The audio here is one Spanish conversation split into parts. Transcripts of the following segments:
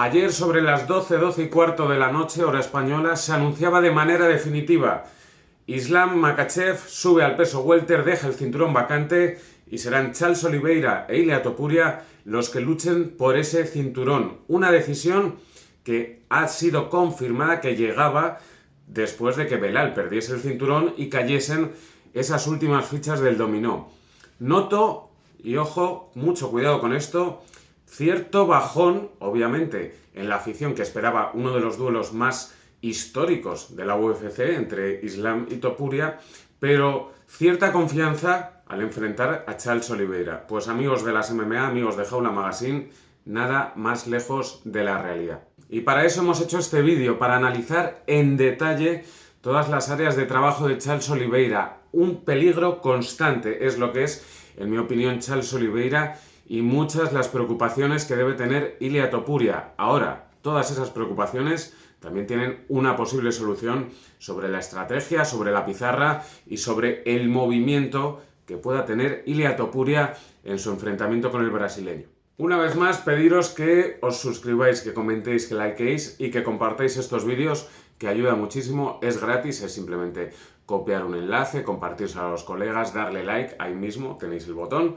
Ayer sobre las 12 y cuarto de la noche, hora española, se anunciaba de manera definitiva: Islam Makhachev sube al peso welter, deja el cinturón vacante y serán Charles Oliveira e Ilia Topuria los que luchen por ese cinturón. Una decisión que ha sido confirmada, que llegaba después de que Belal perdiese el cinturón y cayesen esas últimas fichas del dominó. Noto, y ojo, mucho cuidado con esto, cierto bajón, obviamente, en la afición que esperaba uno de los duelos más históricos de la UFC entre Islam y Topuria, pero cierta confianza al enfrentar a Charles Oliveira. Pues amigos de las MMA, amigos de Jaula Magazine, nada más lejos de la realidad. Y para eso hemos hecho este vídeo, para analizar en detalle todas las áreas de trabajo de Charles Oliveira. Un peligro constante es lo que es, en mi opinión, Charles Oliveira, y muchas las preocupaciones que debe tener Ilia Topuria. Ahora, todas esas preocupaciones también tienen una posible solución sobre la estrategia, sobre la pizarra y sobre el movimiento que pueda tener Ilia Topuria en su enfrentamiento con el brasileño. Una vez más, pediros que os suscribáis, que comentéis, que likeéis y que compartáis estos vídeos, que ayuda muchísimo. Es gratis, es simplemente copiar un enlace, compartírselo a los colegas, darle like, ahí mismo tenéis el botón.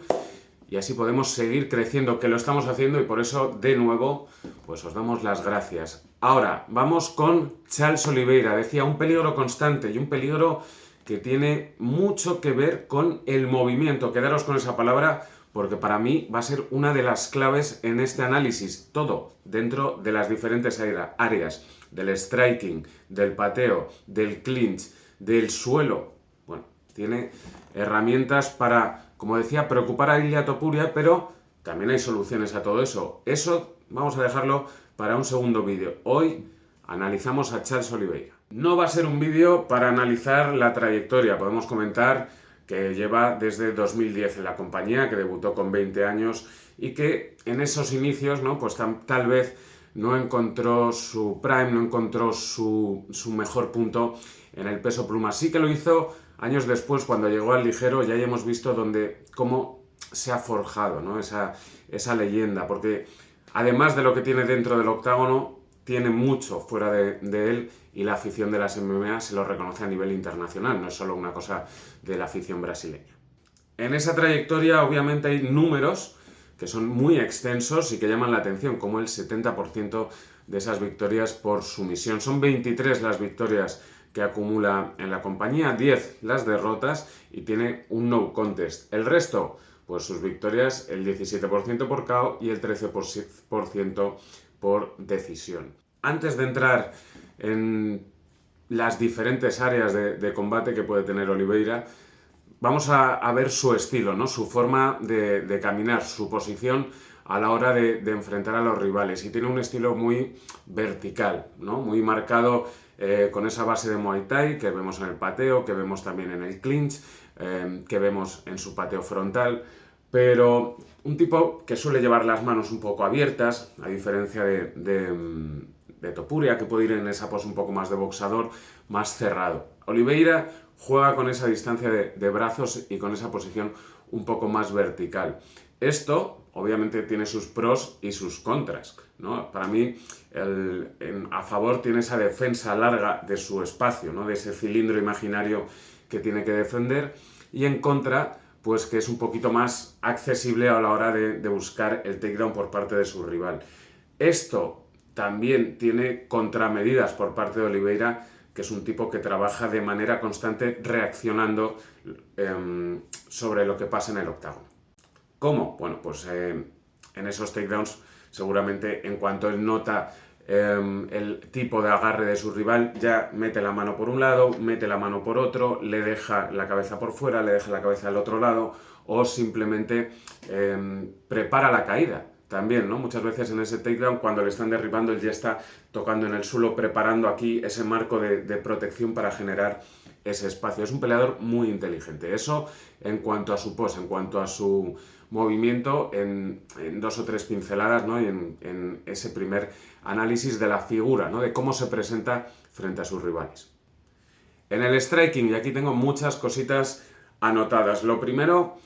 Y así podemos seguir creciendo, que lo estamos haciendo, y por eso, de nuevo, pues os damos las gracias. Ahora, vamos con Charles Oliveira. Decía, un peligro constante y un peligro que tiene mucho que ver con el movimiento. Quedaros con esa palabra, porque para mí va a ser una de las claves en este análisis. Todo dentro de las diferentes áreas, del striking, del pateo, del clinch, del suelo. Bueno, tiene herramientas para, como decía, preocupar a Ilia Topuria, pero también hay soluciones a todo eso. Eso vamos a dejarlo para un segundo vídeo. Hoy analizamos a Charles Oliveira. No va a ser un vídeo para analizar la trayectoria. Podemos comentar que lleva desde 2010 en la compañía, que debutó con 20 años y que en esos inicios, ¿no?, pues tal vez no encontró su prime, no encontró su mejor punto en el peso pluma. Sí que lo hizo años después, cuando llegó al ligero. Ya hemos visto cómo se ha forjado, ¿no?, esa leyenda, porque además de lo que tiene dentro del octágono, tiene mucho fuera de él, y la afición de las MMA se lo reconoce a nivel internacional, no es solo una cosa de la afición brasileña. En esa trayectoria obviamente hay números que son muy extensos y que llaman la atención, como el 70% de esas victorias por sumisión. Son 23 las victorias que acumula en la compañía, 10 las derrotas, y tiene un no contest. El resto, pues sus victorias, el 17% por KO y el 13% por decisión. Antes de entrar en las diferentes áreas de combate que puede tener Oliveira, vamos a ver su estilo, ¿no?, su forma de caminar, su posición a la hora de enfrentar a los rivales. Y tiene un estilo muy vertical, ¿no?, muy marcado, con esa base de Muay Thai que vemos en el pateo, que vemos también en el clinch, que vemos en su pateo frontal. Pero un tipo que suele llevar las manos un poco abiertas, a diferencia de Topuria, que puede ir en esa pose un poco más de boxador, más cerrado. Oliveira juega con esa distancia de brazos y con esa posición un poco más vertical. Esto, obviamente, tiene sus pros y sus contras, ¿no? Para mí, a favor tiene esa defensa larga de su espacio, ¿no?, de ese cilindro imaginario que tiene que defender, y en contra, pues que es un poquito más accesible a la hora de buscar el takedown por parte de su rival. Esto también tiene contramedidas por parte de Oliveira, que es un tipo que trabaja de manera constante reaccionando sobre lo que pasa en el octágono. ¿Cómo? Bueno, pues en esos takedowns, seguramente en cuanto él nota el tipo de agarre de su rival, ya mete la mano por un lado, mete la mano por otro, le deja la cabeza por fuera, le deja la cabeza al otro lado, o simplemente prepara la caída. También, ¿no?, muchas veces en ese takedown, cuando le están derribando, él ya está tocando en el suelo, preparando aquí ese marco de protección para generar ese espacio. Es un peleador muy inteligente. Eso en cuanto a su pose, en cuanto a su movimiento, en 2 o 3 pinceladas, ¿no?, y en ese primer análisis de la figura, ¿no?, de cómo se presenta frente a sus rivales. En el striking, y aquí tengo muchas cositas anotadas. Lo primero,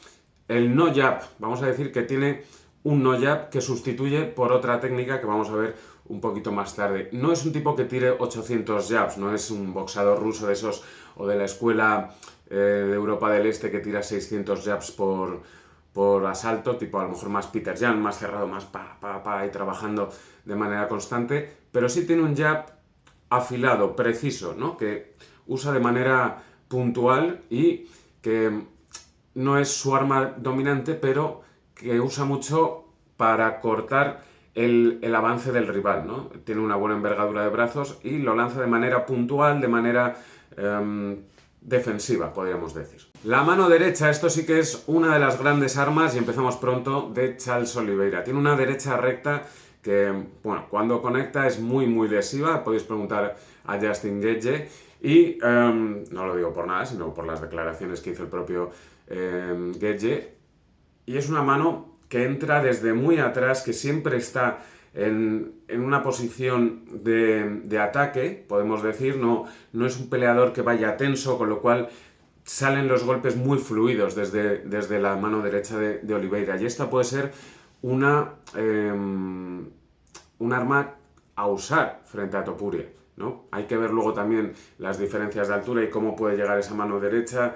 el no jab. Vamos a decir que tiene un no jab que sustituye por otra técnica que vamos a ver un poquito más tarde. No es un tipo que tire 800 jabs, no es un boxeador ruso de esos o de la escuela de Europa del Este que tira 600 jabs por asalto, tipo a lo mejor más Peter Yan, más cerrado, más y trabajando de manera constante, pero sí tiene un jab afilado, preciso, ¿no? Que usa de manera puntual y que no es su arma dominante, pero que usa mucho para cortar el avance del rival, ¿no? Tiene una buena envergadura de brazos y lo lanza de manera puntual, de manera defensiva, podríamos decir. La mano derecha, esto sí que es una de las grandes armas, y empezamos pronto, de Charles Oliveira. Tiene una derecha recta que, bueno, cuando conecta es muy lesiva. Podéis preguntar a Justin Gaethje, y no lo digo por nada, sino por las declaraciones que hizo el propio Gaethje. Y es una mano que entra desde muy atrás, que siempre está en una posición de ataque, podemos decir. No es un peleador que vaya tenso, con lo cual salen los golpes muy fluidos desde la mano derecha de Oliveira. Y esta puede ser un arma a usar frente a Topuria, ¿no? Hay que ver luego también las diferencias de altura y cómo puede llegar esa mano derecha,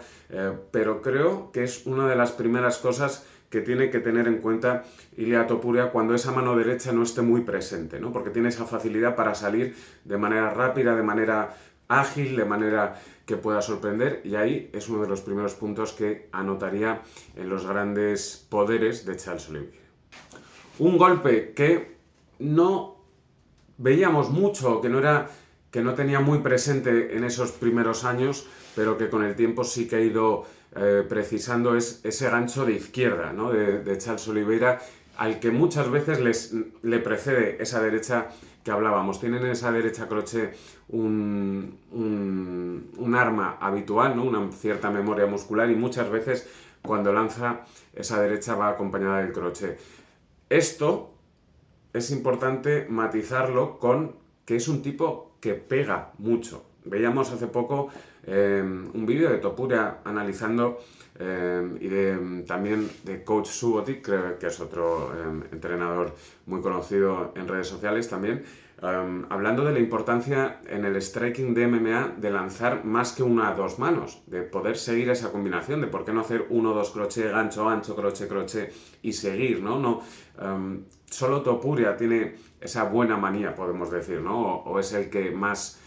pero creo que es una de las primeras cosas que tiene que tener en cuenta Ilia Topuria cuando esa mano derecha no esté muy presente, ¿no? Porque tiene esa facilidad para salir de manera rápida, de manera ágil, de manera que pueda sorprender, y ahí es uno de los primeros puntos que anotaría en los grandes poderes de Charles Oliveira. Un golpe que no veíamos mucho, que no tenía muy presente en esos primeros años, pero que con el tiempo sí que ha ido precisando, es ese gancho de izquierda, ¿no? de Charles Oliveira, al que muchas veces le precede esa derecha que hablábamos. Tienen en esa derecha crochet un arma habitual, ¿no? Una cierta memoria muscular, y muchas veces cuando lanza esa derecha va acompañada del crochet. Esto es importante matizarlo con que es un tipo que pega mucho. Veíamos hace poco un vídeo de Topuria analizando y también de Coach Subotic, creo que es otro entrenador muy conocido en redes sociales también, hablando de la importancia en el striking de MMA de lanzar más que una a dos manos, de poder seguir esa combinación, de por qué no hacer 1-2 crochet, gancho, ancho, crochet y seguir, ¿no? Solo Topuria tiene esa buena manía, podemos decir, ¿no? O es el que más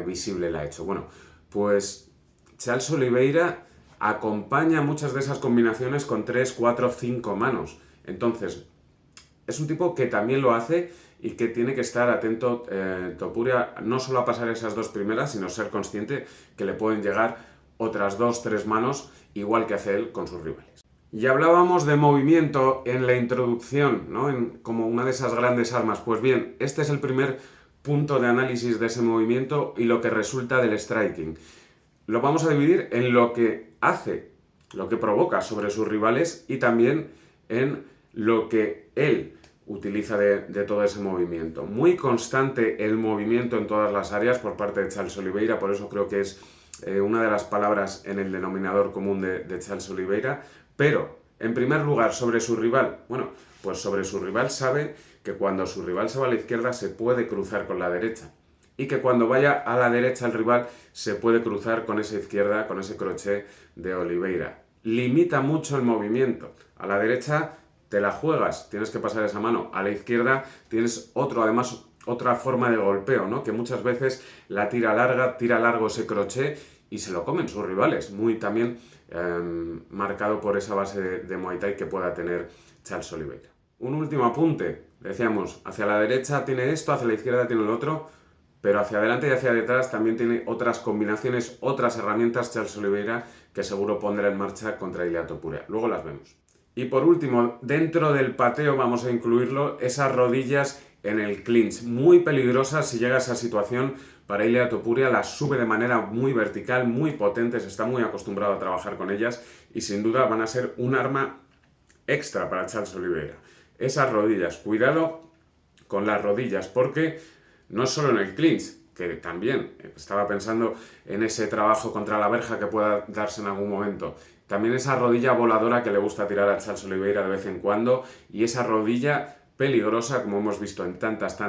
visible la ha hecho. Bueno, pues Charles Oliveira acompaña muchas de esas combinaciones con 3, 4, 5 manos. Entonces, es un tipo que también lo hace y que tiene que estar atento Topuria, no solo a pasar esas dos primeras, sino ser consciente que le pueden llegar otras 2, 3 manos, igual que hace él con sus rivales. Y hablábamos de movimiento en la introducción, ¿no? Como una de esas grandes armas. Pues bien, este es el primer punto de análisis de ese movimiento y lo que resulta del striking. Lo vamos a dividir en lo que hace, lo que provoca sobre sus rivales, y también en lo que él utiliza de todo ese movimiento. Muy constante el movimiento en todas las áreas por parte de Charles Oliveira, por eso creo que es una de las palabras en el denominador común de Charles Oliveira. Pero, en primer lugar, sobre su rival, bueno, pues sobre su rival sabe que cuando su rival se va a la izquierda se puede cruzar con la derecha, y que cuando vaya a la derecha el rival se puede cruzar con esa izquierda, con ese crochet de Oliveira. Limita mucho el movimiento. A la derecha te la juegas, tienes que pasar esa mano. A la izquierda tienes además otra forma de golpeo, ¿no? Que muchas veces la tira largo ese crochet y se lo comen sus rivales. Muy también marcado por esa base de Muay Thai que pueda tener Charles Oliveira. Un último apunte. Decíamos, hacia la derecha tiene esto, hacia la izquierda tiene lo otro, pero hacia adelante y hacia detrás también tiene otras combinaciones, otras herramientas Charles Oliveira que seguro pondrá en marcha contra Ilia Topuria. Luego las vemos. Y por último, dentro del pateo vamos a incluirlo, esas rodillas en el clinch. Muy peligrosas si llega a esa situación para Ilia Topuria. Las sube de manera muy vertical, muy potentes, está muy acostumbrado a trabajar con ellas y sin duda van a ser un arma extra para Charles Oliveira. Esas rodillas, cuidado con las rodillas, porque no solo en el clinch, que también estaba pensando en ese trabajo contra la verja que pueda darse en algún momento, también esa rodilla voladora que le gusta tirar a Charles Oliveira de vez en cuando, y esa rodilla peligrosa, como hemos visto en tantas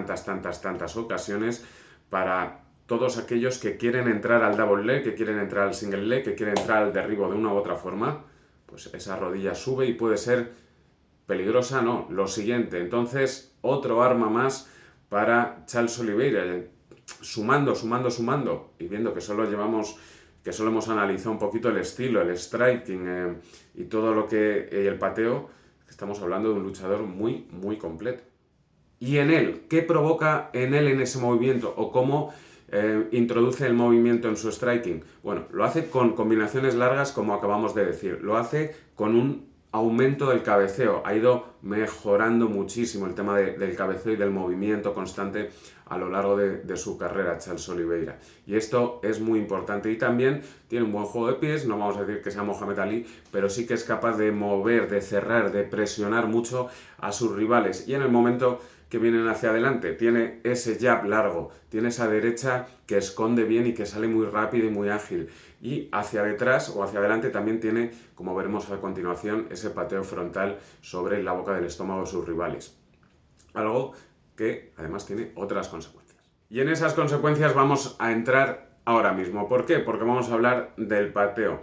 ocasiones, para todos aquellos que quieren entrar al double leg, que quieren entrar al single leg, que quieren entrar al derribo de una u otra forma, pues esa rodilla sube y puede ser peligrosa, no, lo siguiente. Entonces, otro arma más para Charles Oliveira, sumando, y viendo que solo hemos analizado un poquito el estilo, el striking y todo lo que, el pateo, estamos hablando de un luchador muy completo. Y en él, ¿qué provoca en él en ese movimiento? ¿O cómo introduce el movimiento en su striking? Bueno, lo hace con combinaciones largas, como acabamos de decir. Lo hace con un aumento del cabeceo. Ha ido mejorando muchísimo el tema del cabeceo y del movimiento constante a lo largo de su carrera, Charles Oliveira. Y esto es muy importante. Y también tiene un buen juego de pies, no vamos a decir que sea Mohamed Ali, pero sí que es capaz de mover, de cerrar, de presionar mucho a sus rivales. Y en el momento que vienen hacia adelante, tiene ese jab largo, tiene esa derecha que esconde bien y que sale muy rápido y muy ágil. Y hacia detrás o hacia adelante también tiene, como veremos a continuación, ese pateo frontal sobre la boca del estómago de sus rivales. Algo que además tiene otras consecuencias. Y en esas consecuencias vamos a entrar ahora mismo. ¿Por qué? Porque vamos a hablar del pateo.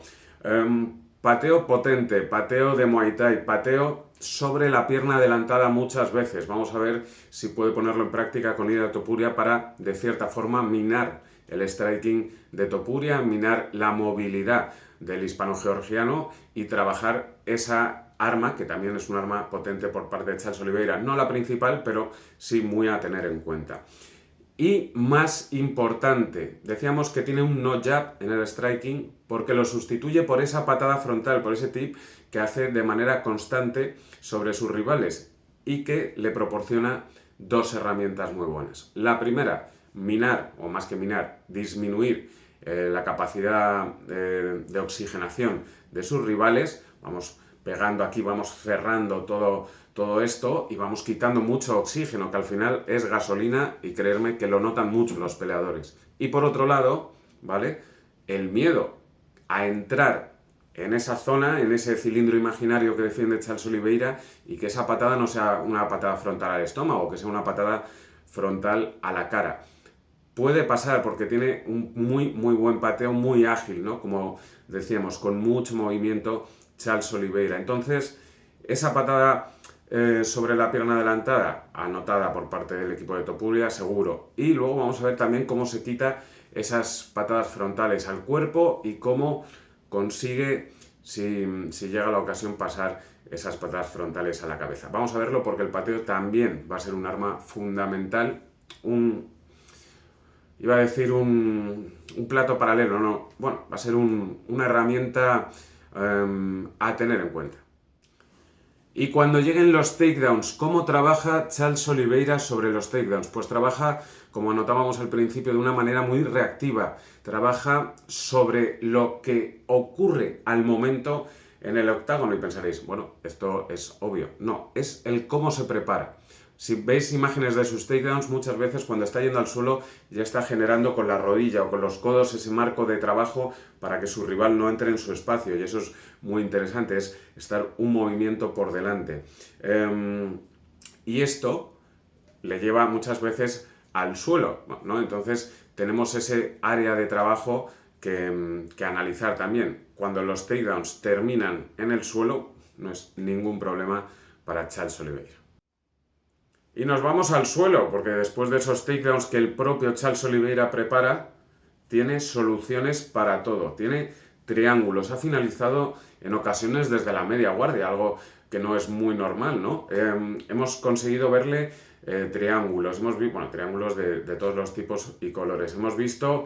Pateo potente, pateo de Muay Thai, pateo sobre la pierna adelantada muchas veces. Vamos a ver si puede ponerlo en práctica con Ilia Topuria para, de cierta forma, minar el striking de Topuria, minar la movilidad del hispano-georgiano y trabajar esa arma, que también es un arma potente por parte de Charles Oliveira. No la principal, pero sí muy a tener en cuenta. Y más importante, decíamos que tiene un no jab en el striking porque lo sustituye por esa patada frontal, por ese tip que hace de manera constante sobre sus rivales y que le proporciona dos herramientas muy buenas. La primera, minar, o más que minar, disminuir la capacidad de oxigenación de sus rivales. Vamos pegando aquí, vamos cerrando todo esto y vamos quitando mucho oxígeno, que al final es gasolina y creerme que lo notan mucho los peleadores. Y por otro lado, ¿vale? El miedo a entrar en esa zona, en ese cilindro imaginario que defiende Charles Oliveira y que esa patada no sea una patada frontal al estómago, que sea una patada frontal a la cara. Puede pasar porque tiene un muy buen pateo, muy ágil, ¿no? Como decíamos, con mucho movimiento Charles Oliveira. Entonces, esa patada sobre la pierna adelantada, anotada por parte del equipo de Topuria, seguro. Y luego vamos a ver también cómo se quita esas patadas frontales al cuerpo y cómo consigue, si llega la ocasión, pasar esas patadas frontales a la cabeza. Vamos a verlo porque el pateo también va a ser un arma fundamental, iba a decir un plato paralelo, no, bueno, va a ser una herramienta a tener en cuenta. Y cuando lleguen los takedowns, ¿cómo trabaja Charles Oliveira sobre los takedowns? Pues trabaja, como anotábamos al principio, de una manera muy reactiva. Trabaja sobre lo que ocurre al momento en el octágono y pensaréis, bueno, esto es obvio. No, es el cómo se prepara. Si veis imágenes de sus takedowns, muchas veces cuando está yendo al suelo ya está generando con la rodilla o con los codos ese marco de trabajo para que su rival no entre en su espacio, y eso es muy interesante, es estar un movimiento por delante. Y esto le lleva muchas veces al suelo, ¿no? Entonces tenemos ese área de trabajo que analizar también. Cuando los takedowns terminan en el suelo, no es ningún problema para Charles Oliveira. Y nos vamos al suelo, porque después de esos takedowns que el propio Charles Oliveira prepara, tiene soluciones para todo, tiene triángulos, ha finalizado en ocasiones desde la media guardia, algo que no es muy normal, ¿no? Hemos conseguido verle triángulos, triángulos de todos los tipos y colores. Hemos visto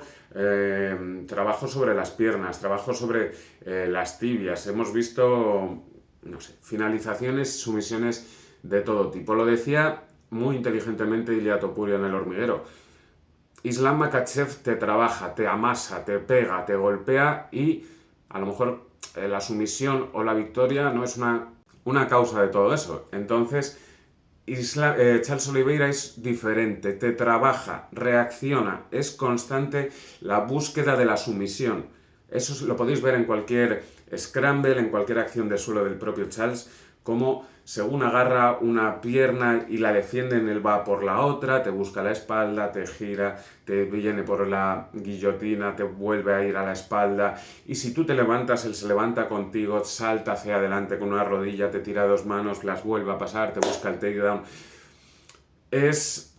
trabajo sobre las piernas, trabajo sobre las tibias, hemos visto, no sé, finalizaciones, sumisiones de todo tipo. Lo decía muy inteligentemente Ilia Topuria en El Hormiguero. Islam Makhachev te trabaja, te amasa, te pega, te golpea y a lo mejor la sumisión o la victoria no es una causa de todo eso. Entonces, Charles Oliveira es diferente, te trabaja, reacciona, es constante la búsqueda de la sumisión. Eso lo podéis ver en cualquier scramble, en cualquier acción de suelo del propio Charles, como según agarra una pierna y la defienden, él va por la otra, te busca la espalda, te gira, te viene por la guillotina, te vuelve a ir a la espalda, y si tú te levantas, él se levanta contigo, salta hacia adelante con una rodilla, te tira 2 manos, las vuelve a pasar, te busca el takedown. Es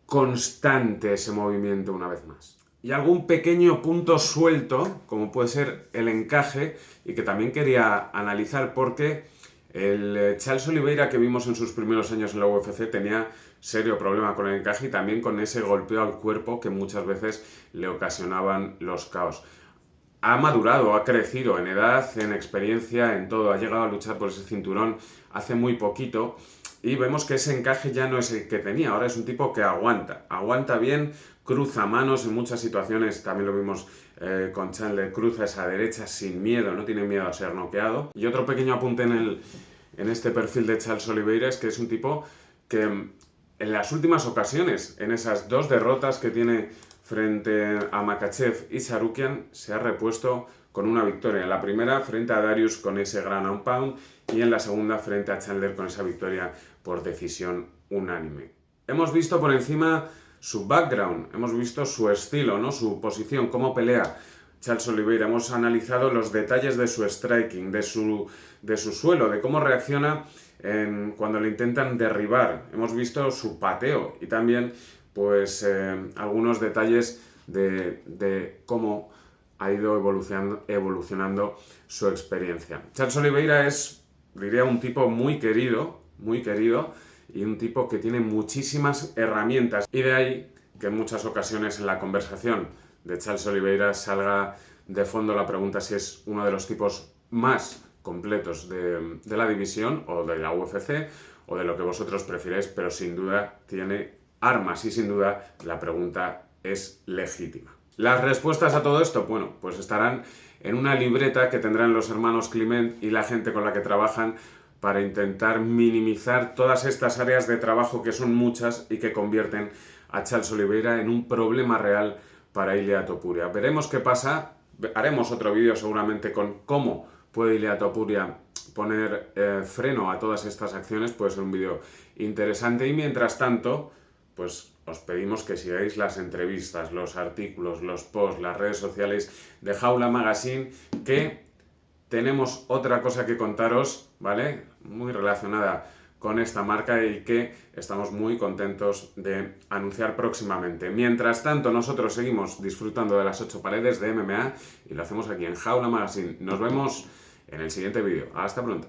constante ese movimiento una vez más. Y algún pequeño punto suelto, como puede ser el encaje, y que también quería analizar porque el Charles Oliveira que vimos en sus primeros años en la UFC tenía serio problema con el encaje y también con ese golpeo al cuerpo que muchas veces le ocasionaban los KOs. Ha madurado, ha crecido en edad, en experiencia, en todo. Ha llegado a luchar por ese cinturón hace muy poquito y vemos que ese encaje ya no es el que tenía. Ahora es un tipo que aguanta bien, cruza manos en muchas situaciones. También lo vimos con Chandler, cruza esa derecha sin miedo, no tiene miedo a ser noqueado. Y otro pequeño apunte en este perfil de Charles Oliveira es que es un tipo que en las últimas ocasiones, en esas 2 derrotas que tiene frente a Makhachev y Tsarukyan, se ha repuesto con una victoria. En la primera frente a Darius con ese ground and pound y en la segunda frente a Chandler con esa victoria por decisión unánime. Hemos visto por encima su background, hemos visto su estilo, ¿no? Su posición, cómo pelea Charles Oliveira. Hemos analizado los detalles de su striking, de su suelo, de cómo reacciona cuando le intentan derribar. Hemos visto su pateo y también pues algunos detalles de cómo ha ido evolucionando su experiencia. Charles Oliveira es, diría, un tipo muy querido y un tipo que tiene muchísimas herramientas. Y de ahí que en muchas ocasiones en la conversación de Charles Oliveira salga de fondo la pregunta si es uno de los tipos más completos de la división o de la UFC o de lo que vosotros prefiréis, pero sin duda tiene armas y sin duda la pregunta es legítima. Las respuestas a todo esto, bueno, pues estarán en una libreta que tendrán los hermanos Climent y la gente con la que trabajan para intentar minimizar todas estas áreas de trabajo que son muchas y que convierten a Charles Oliveira en un problema real para Ilia Topuria. Veremos qué pasa, haremos otro vídeo seguramente con cómo puede Ilia Topuria poner freno a todas estas acciones, puede ser un vídeo interesante y mientras tanto pues os pedimos que sigáis las entrevistas, los artículos, los posts, las redes sociales de Jaula Magazine, que tenemos otra cosa que contaros, ¿vale? Muy relacionada con esta marca y que estamos muy contentos de anunciar próximamente. Mientras tanto, nosotros seguimos disfrutando de las 8 paredes de MMA y lo hacemos aquí en Jaula Magazine. Nos vemos en el siguiente vídeo. Hasta pronto.